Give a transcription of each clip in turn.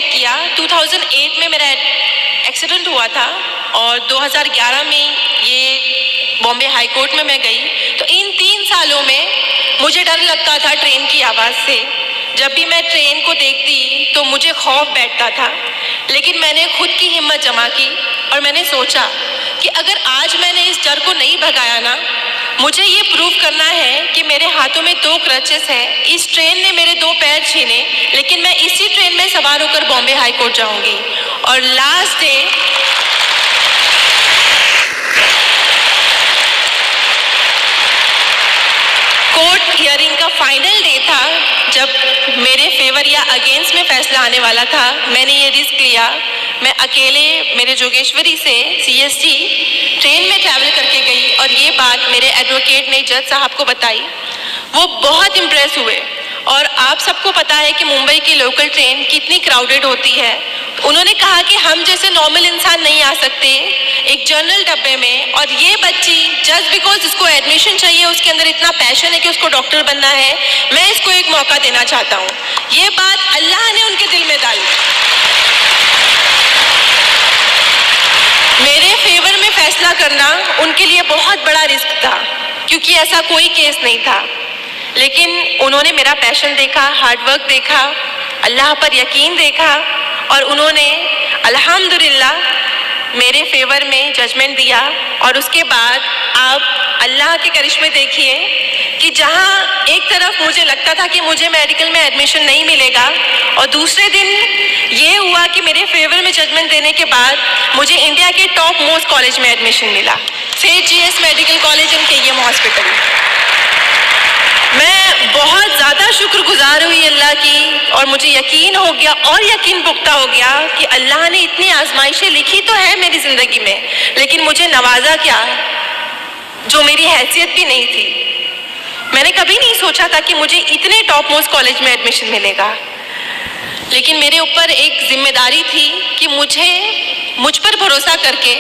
Crack किया। 2008 में मेरा एक्सीडेंट हुआ था और 2011 में ये बॉम्बे हाई कोर्ट में मैं गई। तो इन 3 सालों में मुझे डर लगता था ट्रेन की आवाज़ से। जब भी मैं ट्रेन को देखती तो मुझे खौफ बैठता था, लेकिन मैंने खुद की हिम्मत जमा की और मैंने सोचा कि अगर आज मैंने इस डर को नहीं भगाया ना, मुझे ये प्रूव करना है कि मेरे हाथों में 2 क्रचेस हैं। इस ट्रेन ने मेरे 2 पैर छीने, लेकिन मैं इसी ट्रेन में सवार होकर बॉम्बे हाई कोर्ट जाऊंगी। और लास्ट डे कोर्ट हियरिंग का फाइनल डे था, जब मेरे फेवर या अगेंस्ट में फैसला आने वाला था। मैंने ये रिस्क लिया। मैं अकेले मेरे जोगेश्वरी से CST ट्रेन में ट्रैवल करके गई और ये बात मेरे एडवोकेट ने जज साहब को बताई। वो बहुत इम्प्रेस हुए। और आप सबको पता है कि मुंबई की लोकल ट्रेन कितनी क्राउडेड होती है। उन्होंने कहा कि हम जैसे नॉर्मल इंसान नहीं आ सकते एक जनरल डब्बे में, और ये बच्ची जस्ट बिकॉज उसको एडमिशन चाहिए, उसके अंदर इतना पैशन है कि उसको डॉक्टर बनना है, मैं इसको एक मौका देना चाहता हूँ। ये बात अल्लाह ने उनके दिल में डाली। मेरे फेवर में फैसला करना उनके लिए बहुत बड़ा रिस्क था, क्योंकि ऐसा कोई केस नहीं था। लेकिन उन्होंने मेरा पैशन देखा, हार्डवर्क देखा, अल्लाह पर यकीन देखा, और उन्होंने अल्हम्दुलिल्लाह मेरे फेवर में जजमेंट दिया। और उसके बाद आप अल्लाह के करिश्मे देखिए कि जहां एक तरफ मुझे लगता था कि मुझे मेडिकल में एडमिशन नहीं मिलेगा, और दूसरे दिन ये हुआ कि मेरे फेवर में जजमेंट देने के बाद मुझे इंडिया के टॉप मोस्ट कॉलेज में एडमिशन मिला, सेठ GS medical college in KEM hospital. मैं बहुत ज़्यादा शुक्रगुजार हुई अल्लाह की, और मुझे यकीन हो गया और यकीन पुख्ता हो गया कि अल्लाह ने इतनी आजमाइशें लिखी तो है मेरी ज़िंदगी में, लेकिन मुझे नवाजा क्या, जो मेरी हैसियत भी नहीं थी। मैंने कभी नहीं सोचा था कि मुझे इतने टॉप मोस्ट कॉलेज में एडमिशन मिलेगा, लेकिन मेरे ऊपर एक जिम्मेदारी थी कि मुझ पर भरोसा करके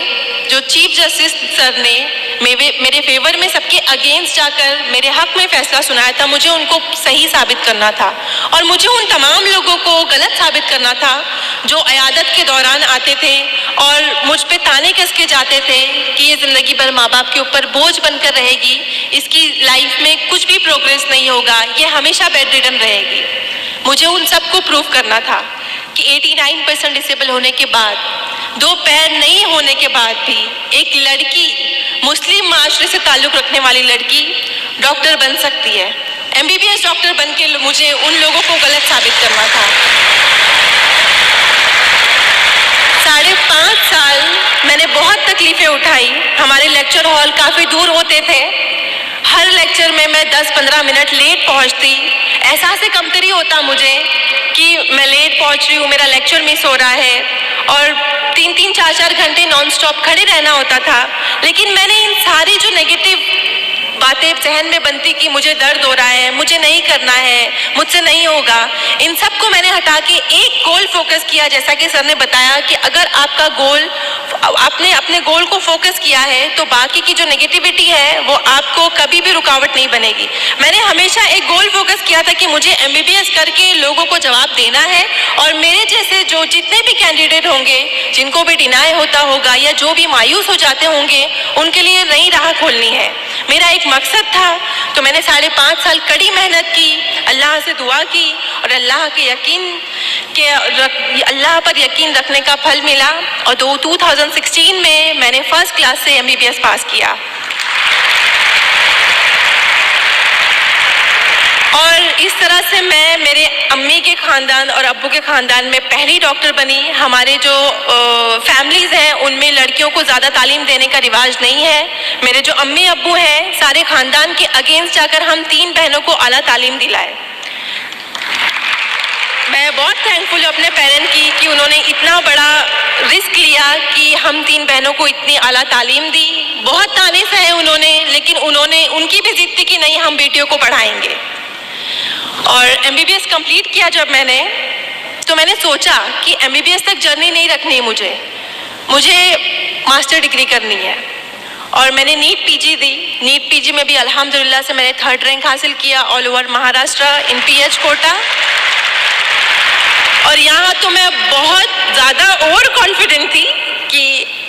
जो चीफ जस्टिस सर ने मेरे फेवर में सबके अगेंस्ट जाकर मेरे हक में फैसला सुनाया था, मुझे उनको सही साबित करना था। और मुझे उन तमाम लोगों को गलत साबित करना था जो अयादत के दौरान आते थे और मुझ पे ताने कस के जाते थे कि ये ज़िंदगी भर माँ बाप के ऊपर बोझ बनकर रहेगी, इसकी लाइफ में कुछ भी प्रोग्रेस नहीं होगा, ये हमेशा बेड रिडन रहेगी। मुझे उन सबको प्रूव करना था कि 89% डिसेबल होने के बाद, 2 पैर नहीं होने के बाद भी एक लड़की, मुस्लिम माशरे से ताल्लुक़ रखने वाली लड़की डॉक्टर बन सकती है। MBBS डॉक्टर बन के मुझे उन लोगों को गलत साबित करना था। 5.5 साल मैंने बहुत तकलीफ़ें उठाई। हमारे लेक्चर हॉल काफ़ी दूर होते थे। हर लेक्चर में मैं 10-15 मिनट लेट पहुंचती। एहसास कमतरी होता मुझे कि मैं लेट पहुंच रही हूँ, मेरा लेक्चर मिस हो रहा है, और 3-3, 4-4 घंटे नॉन स्टॉप खड़े रहना होता था। लेकिन मैंने इन सारी जो नेगेटिव बातें जहन में बनती कि मुझे दर्द हो रहा है, मुझे नहीं करना है, मुझसे नहीं होगा, इन सब को मैंने हटा के एक गोल फोकस किया। जैसा कि सर ने बताया कि अगर आपका गोल, आपने अपने गोल को फोकस किया है तो बाकी की जो नेगेटिविटी है वो आपको कभी भी रुकावट नहीं बनेगी। मैंने हमेशा एक गोल फोकस किया था कि मुझे MBBS करके लोगों को जवाब देना है, और मेरे जैसे जो जितने भी कैंडिडेट होंगे, जिनको भी डिनाई होता होगा या जो भी मायूस हो जाते होंगे, उनके लिए नई राह खोलनी है। मेरा एक मकसद था। तो मैंने 5.5 साल कड़ी मेहनत की, अल्लाह से दुआ की, और अल्लाह पर यकीन रखने का फल मिला। और 2016 में मैंने फर्स्ट क्लास से MBBS पास किया। और इस तरह से मैं मेरे अम्मी के ख़ानदान और अब्बू के ख़ानदान में पहली डॉक्टर बनी। हमारे जो फैमिलीज़ हैं उनमें लड़कियों को ज़्यादा तालीम देने का रिवाज नहीं है। मेरे जो अम्मी अब्बू हैं, सारे ख़ानदान के अगेंस्ट जाकर हम 3 बहनों को आला तालीम दिलाए। मैं बहुत थैंकफुल हूँ अपने पेरेंट की कि उन्होंने इतना बड़ा रिस्क लिया कि हम 3 बहनों को इतनी आला तालीम दी। बहुत ताने सहे उन्होंने, लेकिन उनकी भी जिद थी कि नहीं, हम बेटियों को पढ़ाएंगे। और MBBS कंप्लीट किया जब मैंने, तो मैंने सोचा कि MBBS तक जर्नी नहीं रखनी है, मुझे मास्टर डिग्री करनी है। और मैंने नीट PG दी। नीट PG में भी अल्हम्दुलिल्लाह से मैंने 3rd रैंक हासिल किया ऑल ओवर महाराष्ट्र इन PH कोटा। और यहाँ तो मैं बहुत ज़्यादा ओवर कॉन्फिडेंट थी कि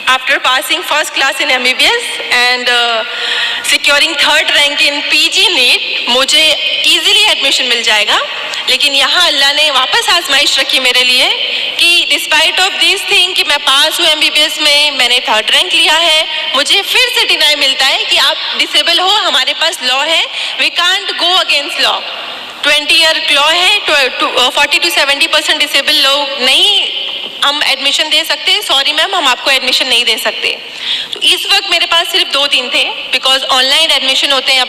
after passing first class in MBBS and securing third rank in PG NEET मुझे ईजिली एडमिशन मिल जाएगा। लेकिन यहाँ अल्लाह ने वापस आजमाइश रखी मेरे लिए कि डिस्पाइट ऑफ दिस थिंग कि मैं पास हूँ MBBS में, मैंने थर्ड रैंक लिया है, मुझे फिर से डिनाई मिलता है कि आप डिसेबल हो, हमारे पास लॉ है, we can't go against law. 20-year law है, 40 to 70% डिसेबल लोग नहीं हम एडमिशन दे सकते, सॉरी मैम हम आपको एडमिशन नहीं दे सकते। तो इस वक्त मेरे पास सिर्फ 2 दिन थे, बिकॉज ऑनलाइन एडमिशन होते हैं। अब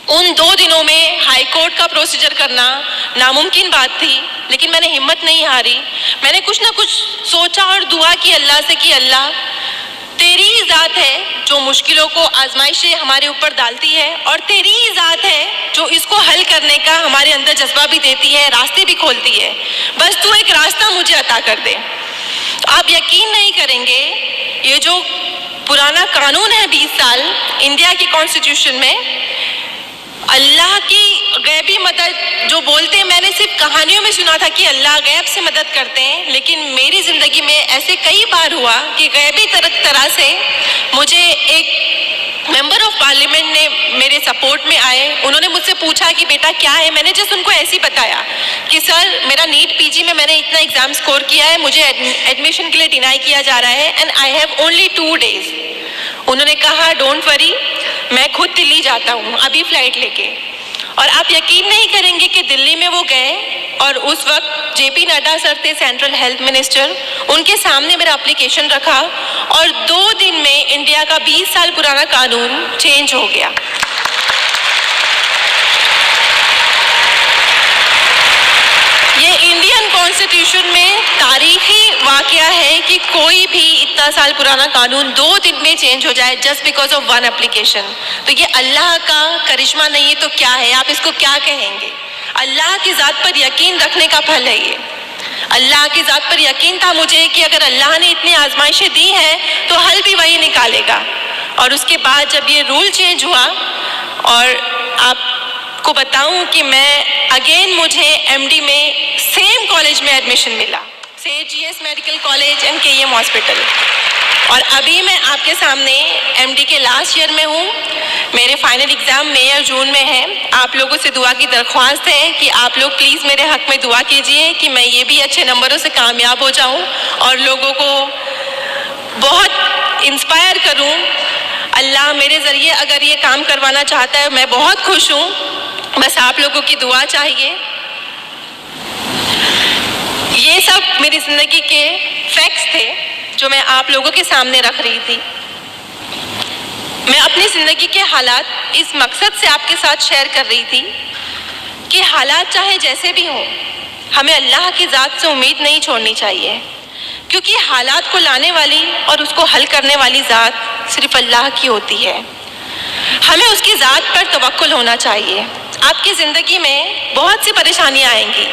उन 2 दिनों में हाई कोर्ट का प्रोसीजर करना नामुमकिन बात थी, लेकिन मैंने हिम्मत नहीं हारी। मैंने कुछ ना कुछ सोचा और दुआ की अल्लाह से कि अल्लाह तेरी ही ज़ात है जो मुश्किलों को आजमाइशें हमारे ऊपर डालती है, और तेरी ही ज़ात है जो इसको हल करने का हमारे अंदर जज्बा भी देती है, रास्ते भी खोलती है। बस तू एक रास्ता मुझे अता कर दे। तो आप यकीन नहीं करेंगे, ये जो पुराना कानून है 20 साल इंडिया की कॉन्स्टिट्यूशन में, अल्लाह की गैबी मदद जो बोलते हैं, मैंने सिर्फ कहानियों में सुना था कि अल्लाह गैब से मदद करते हैं, लेकिन मेरी ज़िंदगी में ऐसे कई बार हुआ कि गैबी तरह से मुझे एक मेंबर ऑफ पार्लियामेंट ने मेरे सपोर्ट में आए। उन्होंने मुझसे पूछा कि बेटा क्या है, मैंने जस्ट उनको ऐसे ही बताया कि सर मेरा नीट PG में मैंने इतना एग्ज़ाम स्कोर किया है, मुझे एडमिशन के लिए डिनाई किया जा रहा है and I have only 2 days। उन्होंने कहा डोंट वरी, मैं खुद दिल्ली जाता हूँ अभी फ्लाइट लेके। और आप यकीन नहीं करेंगे कि दिल्ली में वो गए और उस वक्त JP नड्डा सर थे सेंट्रल हेल्थ मिनिस्टर, उनके सामने मेरा एप्लीकेशन रखा और 2 दिन में इंडिया का 20 साल पुराना कानून चेंज हो गया। ये इंडियन कॉन्स्टिट्यूशन में तारीखी वाकया है कि कोई भी इतना साल पुराना कानून 2 दिन में चेंज हो जाए जस्ट बिकॉज ऑफ 1 एप्लीकेशन। तो ये अल्लाह का करिश्मा नहीं है तो क्या है, आप इसको क्या कहेंगे? अल्लाह की ज़ात पर यकीन रखने का फल है ये। अल्लाह की ज़ात पर यकीन था मुझे कि अगर अल्लाह ने इतनी आजमाइशें दी हैं तो हल भी वही निकालेगा। और उसके बाद जब ये रूल चेंज हुआ, और आपको बताऊं कि मैं अगेन मुझे MD में सेम कॉलेज में एडमिशन मिला, सेठ GS medical college and KEM hospital. और अभी मैं आपके सामने MD के लास्ट ईयर में हूँ। मेरे फाइनल एग्ज़ाम मई और जून में है। आप लोगों से दुआ की दरख्वास्त है कि आप लोग प्लीज़ मेरे हक़ में दुआ कीजिए कि मैं ये भी अच्छे नंबरों से कामयाब हो जाऊँ और लोगों को बहुत इंस्पायर करूँ। अल्लाह मेरे ज़रिए अगर ये काम करवाना चाहता है, मैं बहुत खुश हूँ, बस आप लोगों की दुआ चाहिए। ये सब मेरी ज़िंदगी के फैक्ट्स थे जो मैं आप लोगों के सामने रख रही थी। मैं अपनी ज़िंदगी के हालात इस मकसद से आपके साथ शेयर कर रही थी कि हालात चाहे जैसे भी हों, हमें अल्लाह की ज़ात से उम्मीद नहीं छोड़नी चाहिए, क्योंकि हालात को लाने वाली और उसको हल करने वाली ज़ात सिर्फ अल्लाह की होती है। हमें उसकी ज़ात पर तवक्कुल होना चाहिए। आपकी ज़िंदगी में बहुत सी परेशानियाँ आएंगी,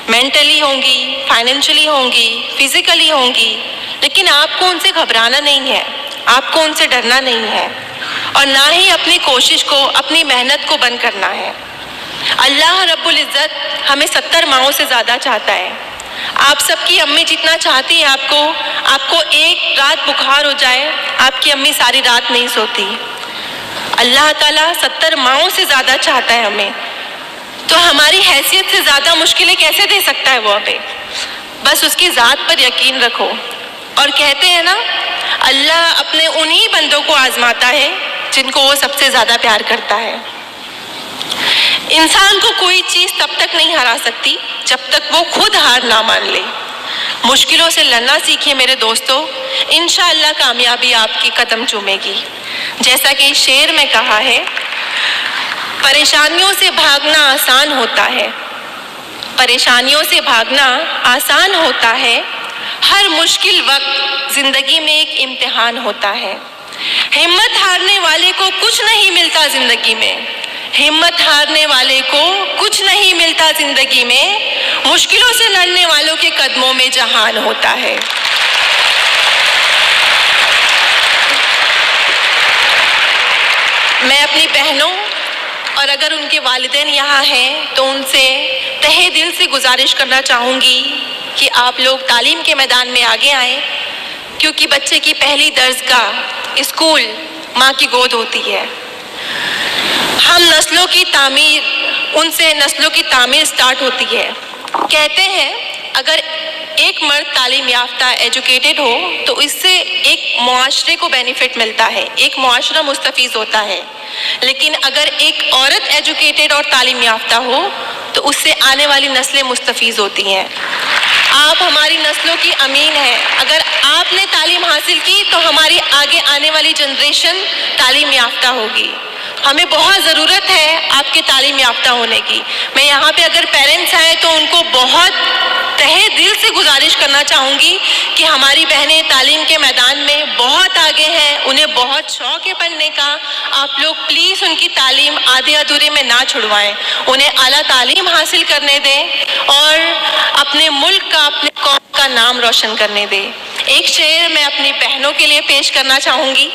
मेंटली होंगी, फाइनेंशियली होंगी, फिजिकली होंगी, लेकिन आपको उनसे घबराना नहीं है, आपको उनसे डरना नहीं है, और ना ही अपनी कोशिश को, अपनी मेहनत को बंद करना है। अल्लाह रब्बुल इज़्ज़त हमें 70 माओं से ज़्यादा चाहता है। आप सबकी अम्मी जितना चाहती है आपको एक रात बुखार हो जाए, आपकी अम्मी सारी रात नहीं सोती। अल्लाह ताला 70 माओं से ज़्यादा चाहता है हमें, तो हमारी हैसियत से ज़्यादा मुश्किलें कैसे दे सकता है वो हमें? बस उसकी ज़ात पर यकीन रखो। और कहते हैं ना, अल्लाह अपने उन्हीं बंदों को आजमाता है जिनको वो सबसे ज़्यादा प्यार करता है। इंसान को कोई चीज़ तब तक नहीं हरा सकती जब तक वो खुद हार ना मान ले। मुश्किलों से लड़ना सीखिए मेरे दोस्तों, इंशाअल्लाह कामयाबी आपकी कदम चूमेगी। जैसा कि शेर में कहा है, परेशानियों से भागना आसान होता है, परेशानियों से भागना आसान होता है, हर मुश्किल वक्त जिंदगी में एक इम्तिहान होता है। हिम्मत हारने वाले को कुछ नहीं मिलता जिंदगी में, हिम्मत हारने वाले को कुछ नहीं मिलता जिंदगी में, मुश्किलों से लड़ने वालों के कदमों में जहान होता है। मैं अपनी बहनों और अगर उनके वालिदैन यहाँ हैं तो उनसे तहे दिल से गुजारिश करना चाहूँगी कि आप लोग तालीम के मैदान में आगे आएँ, क्योंकि बच्चे की पहली दर्जगाह स्कूल माँ की गोद होती है। हम नस्लों की तामीर, उनसे नस्लों की तामीर स्टार्ट होती है। कहते हैं अगर एक मर्द तालीम याफ्ता एजुकेटेड हो तो इससे एक मुआशरे को बेनिफिट मिलता है, एक मुआशरा मुस्तफीज होता है। लेकिन अगर एक औरत एजुकेटेड और तालीम याफ्ता हो तो उससे आने वाली नस्लें मुस्तफीज होती हैं। आप हमारी नस्लों की अमीन हैं। अगर आपने तालीम हासिल की तो हमारी आगे आने वाली जनरेशन तालीम याफ्ता होगी। हमें बहुत ज़रूरत है आपके तालीम याफ्ता होने की। मैं यहाँ पे अगर पेरेंट्स आए तो उनको बहुत तहे दिल से गुजारिश करना चाहूँगी कि हमारी बहनें तालीम के मैदान में बहुत आगे हैं, उन्हें बहुत शौक़ है पढ़ने का। आप लोग प्लीज़ उनकी तालीम आधे अधूरे में ना छुड़वाएं, उन्हें आला तालीम हासिल करने दें और अपने मुल्क का, अपने कौम का नाम रोशन करने दें। एक शेर मैं अपनी बहनों के लिए पेश करना चाहूँगी।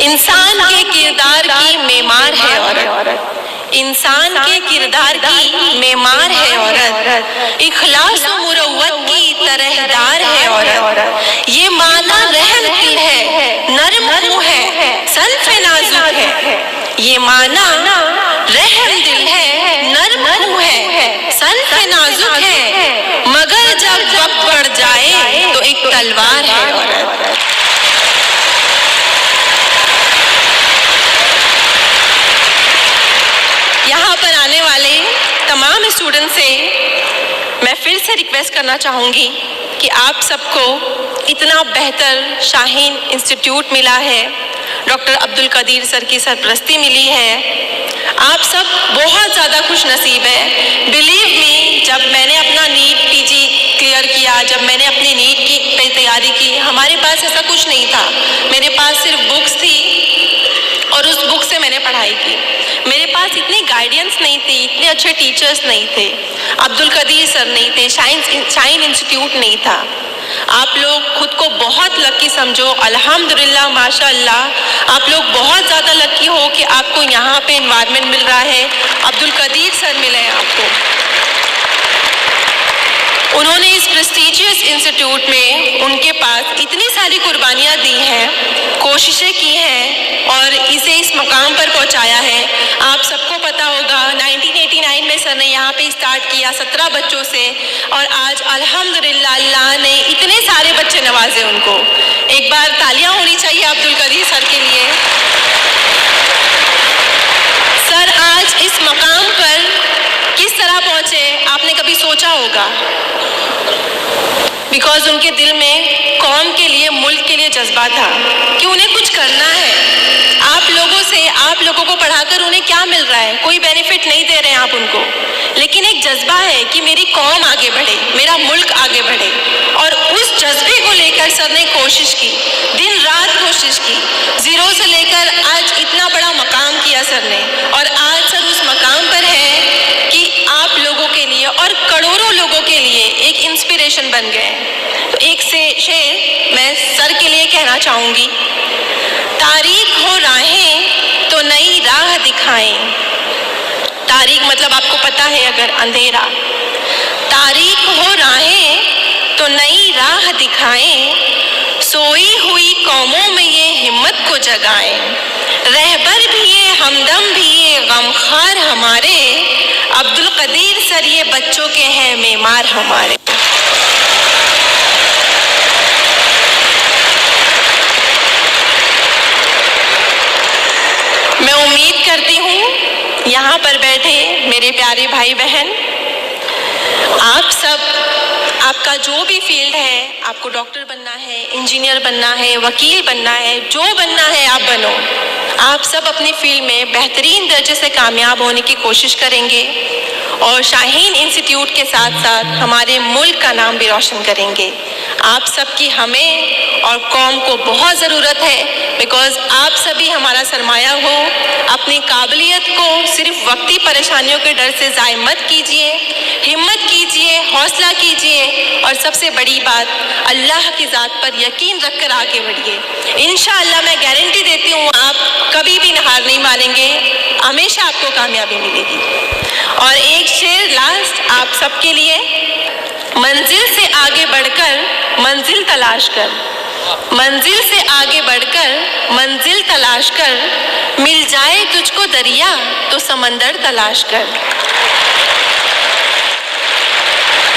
इंसान के किरदार की मेमार है औरत, इंसान के किरदार की मेमार है औरत, इखलास व मुरव्वत की तरहदार है औरत। ये माना रहम दिल है, नरम मुँह है, सल्फ नाजुक है। ये माना रहम दिल है, नरम मुँह है, सल्फ नाजुक है, मगर जब वक्त बढ़ जाए तो एक तलवार है औरत। यहाँ पर आने वाले तमाम स्टूडेंट से मैं फिर से रिक्वेस्ट करना चाहूँगी कि आप सबको इतना बेहतर शाहीन इंस्टीट्यूट मिला है, डॉक्टर अब्दुल कदीर सर की सरपरस्ती मिली है। आप सब बहुत ज़्यादा खुश नसीब है। बिलीव मी, जब मैंने अपना नीट पीजी क्लियर किया, जब मैंने अपनी नीट की तैयारी की, हमारे पास ऐसा कुछ नहीं था। मेरे पास सिर्फ बुक्स थी और उस बुक से मैंने पढ़ाई की। मेरे पास इतनी गाइडेंस नहीं थी, इतने अच्छे टीचर्स नहीं थे, अब्दुल कदीर सर नहीं थे, शाहीन इंस्टीट्यूट नहीं था। आप लोग खुद को बहुत लकी समझो, अल्हम्दुलिल्लाह माशाअल्लाह। आप लोग बहुत ज़्यादा लकी हो कि आपको यहाँ पे इन्वायरमेंट मिल रहा है, अब्दुल कदीर सर मिले हैं आपको। उन्होंने इस प्रेस्टीजियस इंस्टीट्यूट में उनके पास इतनी सारी कुर्बानियाँ दी हैं, कोशिशें की हैं और इसे इस मकाम पर पहुँचाया है। आप सबको पता होगा 1989 में सर ने यहाँ पे स्टार्ट किया 17 बच्चों से और आज अल्हम्दुलिल्लाह अल्लाह ने इतने सारे बच्चे नवाजे उनको। एक बार तालियाँ होनी चाहिए अब्दुल कदीर सर के लिए। सर आज इस मकाम पर किस तरह पहुँचे आपने कभी सोचा होगा? बिकॉज उनके दिल में कौम के लिए, मुल्क के लिए जज्बा था कि उन्हें कुछ करना है। आप लोगों से, आप लोगों को पढ़ाकर उन्हें क्या मिल रहा है? कोई बेनिफिट नहीं दे रहे हैं आप उनको, लेकिन एक जज्बा है कि मेरी कौम आगे बढ़े, मेरा मुल्क आगे बढ़े। और उस जज्बे को लेकर सर ने कोशिश की, दिन रात कोशिश की, ज़ीरो से लेकर आज इतना बड़ा मकाम किया सर ने। और आज सर उस मकाम पर है कि आप लोगों के लिए और करोड़ों लोगों के लिए एक इंस्पिरेशन बन गए। तो एक से शेर मैं सर के लिए कहना चाहूँगी। तारीख हो राहें तो नई राह दिखाएं। तारीख मतलब आपको पता है अगर अंधेरा। तारीख हो राहें तो नई राह दिखाएं, सोई हुई कौमों में ये हिम्मत को जगाएं। रहबर भी ये, हमदम भी ये, गमखार हमारे, अब्दुल कदीर सर ये बच्चों के हैं मेमार हमारे। मैं उम्मीद करती हूँ यहाँ पर बैठे मेरे प्यारे भाई बहन, आप सब, आपका जो भी फील्ड है, आपको डॉक्टर बनना है, इंजीनियर बनना है, वकील बनना है, जो बनना है आप बनो। आप सब अपनी फील्ड में बेहतरीन दर्जे से कामयाब होने की कोशिश करेंगे और शाहीन इंस्टीट्यूट के साथ साथ हमारे मुल्क का नाम भी रोशन करेंगे। आप सबकी हमें और कौम को बहुत ज़रूरत है, बिकॉज़ आप सभी हमारा सरमाया हो। अपनी काबिलियत को सिर्फ वक्ती परेशानियों के डर से ज़ाय मत कीजिए, हिम्मत कीजिए, हौसला कीजिए और सबसे बड़ी बात, अल्लाह की ज़ात पर यकीन रखकर आगे बढ़िए। इंशाअल्लाह मैं गारंटी देती हूँ, आप कभी भी हार नहीं मानेंगे, हमेशा आपको कामयाबी मिलेगी। और एक शेर लास्ट आप सबके लिए, मंजिल से आगे बढ़कर मंजिल तलाश कर, मंजिल से आगे बढ़कर मंजिल तलाश कर, मिल जाए तुझको दरिया तो समंदर तलाश कर।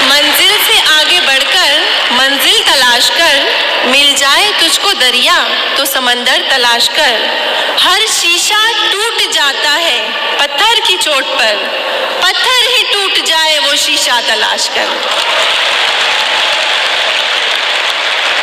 मंजिल से आगे बढ़कर मंजिल तलाश कर, मिल जाए तुझको दरिया तो समंदर तलाश कर। हर शीशा टूट जाता है पत्थर की चोट पर, पत्थर ही टूट जाए वो शीशा तलाश कर।